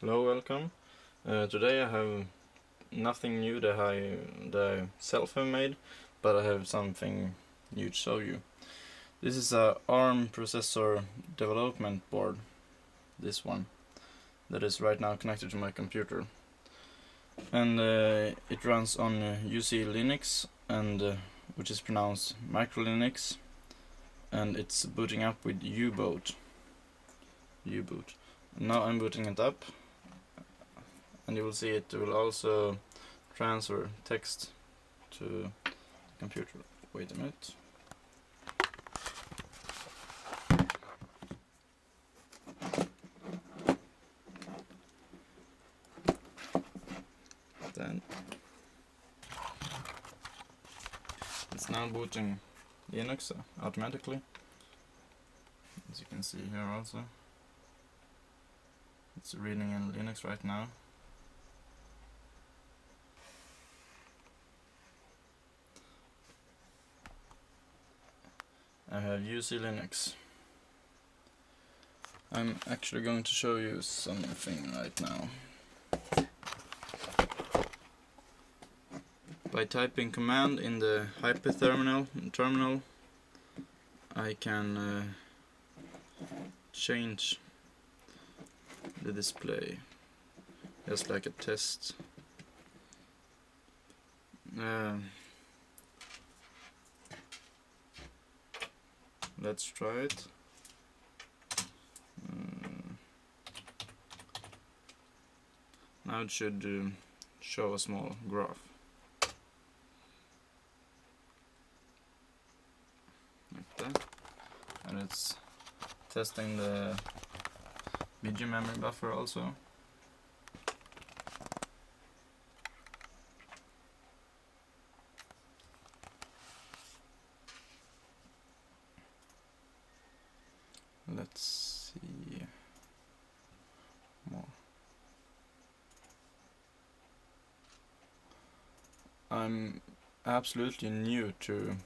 Hello, welcome. Today I have nothing new that I self have made, but I have something new to show you. This is a ARM processor development board, this one, that is right now connected to my computer. And it runs on UC Linux, and which is pronounced Micro Linux, and it's booting up with U-boot. Now I'm booting it up, and you will see it will also transfer text to the computer. Wait a minute. Then it's now booting Linux automatically, as you can see here also. It's reading in Linux right now. I have UC Linux. I'm actually going to show you something right now. By typing command in the terminal, I can change the display, just like a test. Let's try it. Now it should show a small graph. Like that. And it's testing the video memory buffer also. Let's see more. I'm absolutely new to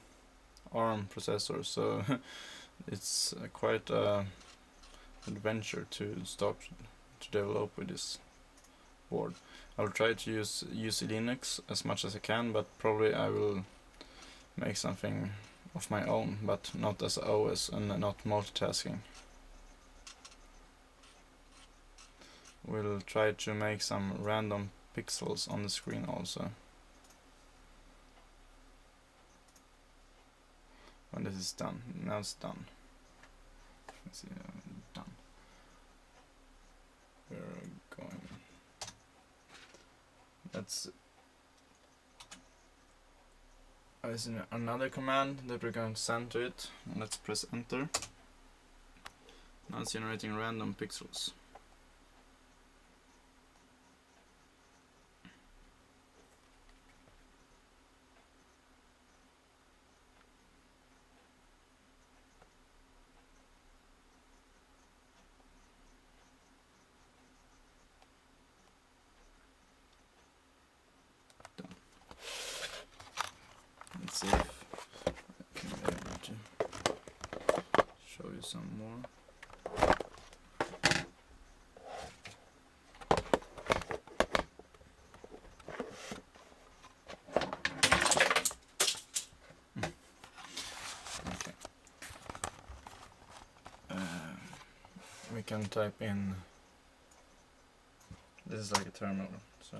ARM processors, so it's quite an adventure to start to develop with this board. I'll try to use UC Linux as much as I can, but probably I will make something of my own, but not as OS and not multitasking. We'll try to make some random pixels on the screen also. When this is done, now it's done. Let's see, done. We're going. That's another command that we're going to send to it. Let's press enter. Now it's generating random pixels. Let's see if I can be able to show you some more. Okay. We can type in. This is like a terminal, so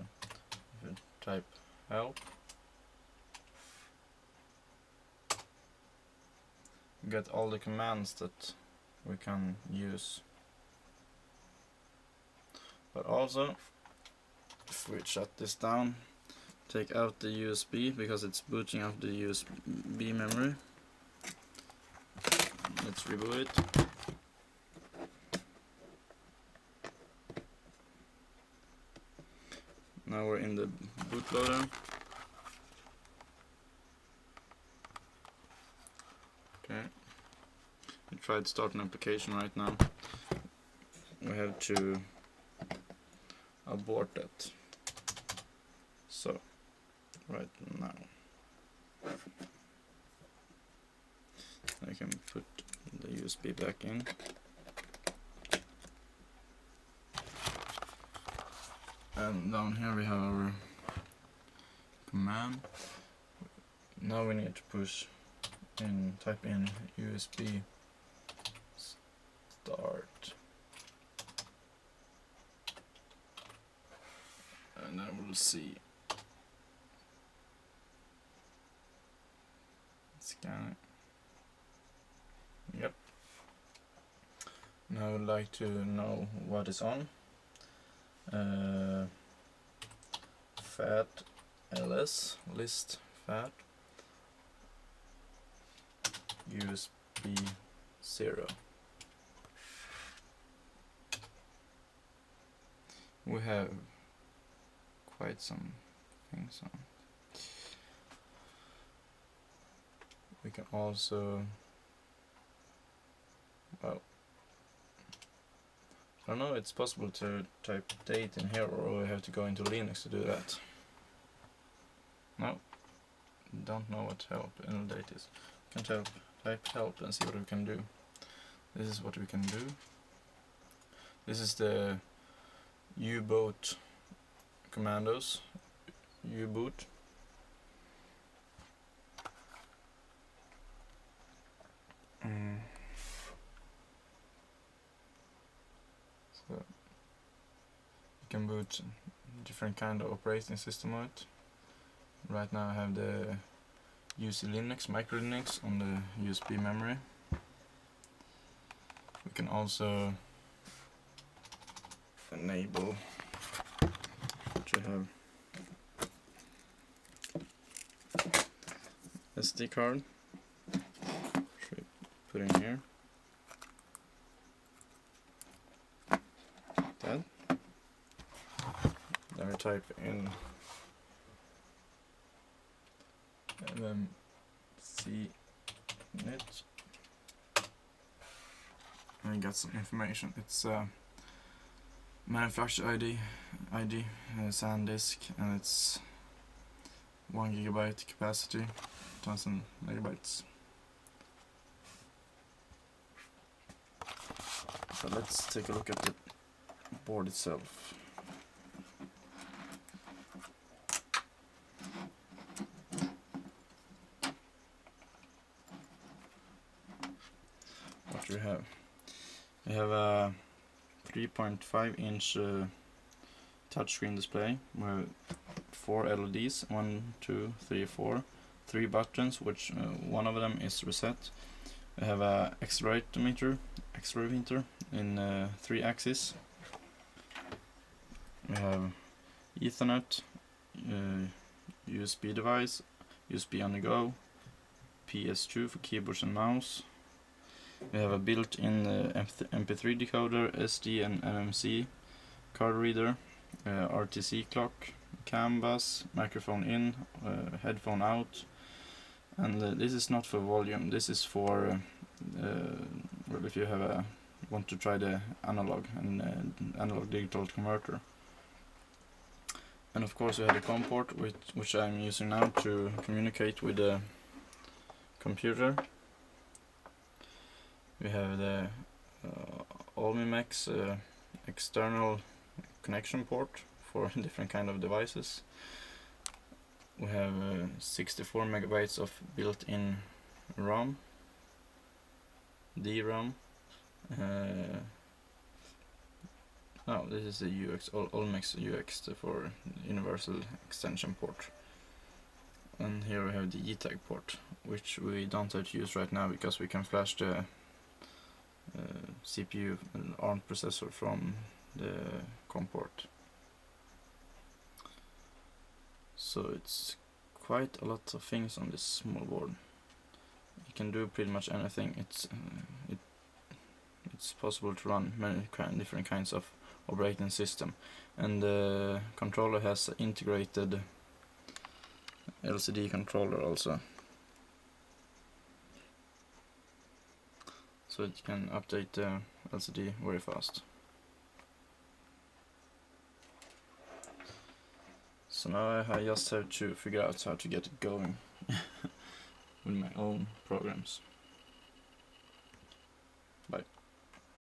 if you type help, get all the commands that we can use. But also, if we shut this down, take out the USB because it's booting up the USB memory. Let's reboot it. Now we're in the bootloader. Okay. We tried to start an application right now. We have to abort that. So, right now. I can put the USB back in. And down here we have our command. Now we need to type in USB start, and then we'll see. Scan it. Yep. Now I would like to know what is on. FAT ls list FAT USB 0. We have quite some things on. We can also, well, I don't know, it's possible to type date in here, or we have to go into Linux to do that. No, don't know what help and date is. We can type help and see what we can do. This is what we can do. This is the U-boot commandos. U-boot. So you can boot different kind of operating system on it. Right now I have the OLIMEX micro Linux on the USB memory. We can also enable to have SD card. Should we put in here? That. Then we type in MMC net, and we got some information. It's manufacturer ID, SanDisk, and it's 1 GB capacity, 1000 megabytes. So let's take a look at the board itself. What do we have? We have a 3.5-inch touchscreen display. We have 4 LEDs, 1, 2, 3, 4, 3 buttons, which one of them is reset. We have a accelerometer in 3 axes. We have Ethernet, USB device, USB on the go, PS2 for keyboards and mouse. We have a built-in MP3 decoder, SD and MMC card reader, RTC clock, CAN bus, microphone in, headphone out, and this is not for volume. This is for well, if you have want to try the analog digital converter. And of course we have the COM port, which I'm using now to communicate with the computer. We have the OLIMEX external connection port for different kind of devices. We have 64 megabytes of built-in RAM, DRAM. No, this is the OLIMEX UX for universal extension port. And here we have the ETAG port, which we don't have to use right now because we can flash the CPU and ARM processor from the COM port. So it's quite a lot of things on this small board. You can do pretty much anything. It's possible to run many different kinds of operating system, and the controller has integrated LCD controller also, so it can update the LCD very fast. So now I just have to figure out how to get it going with my own programs.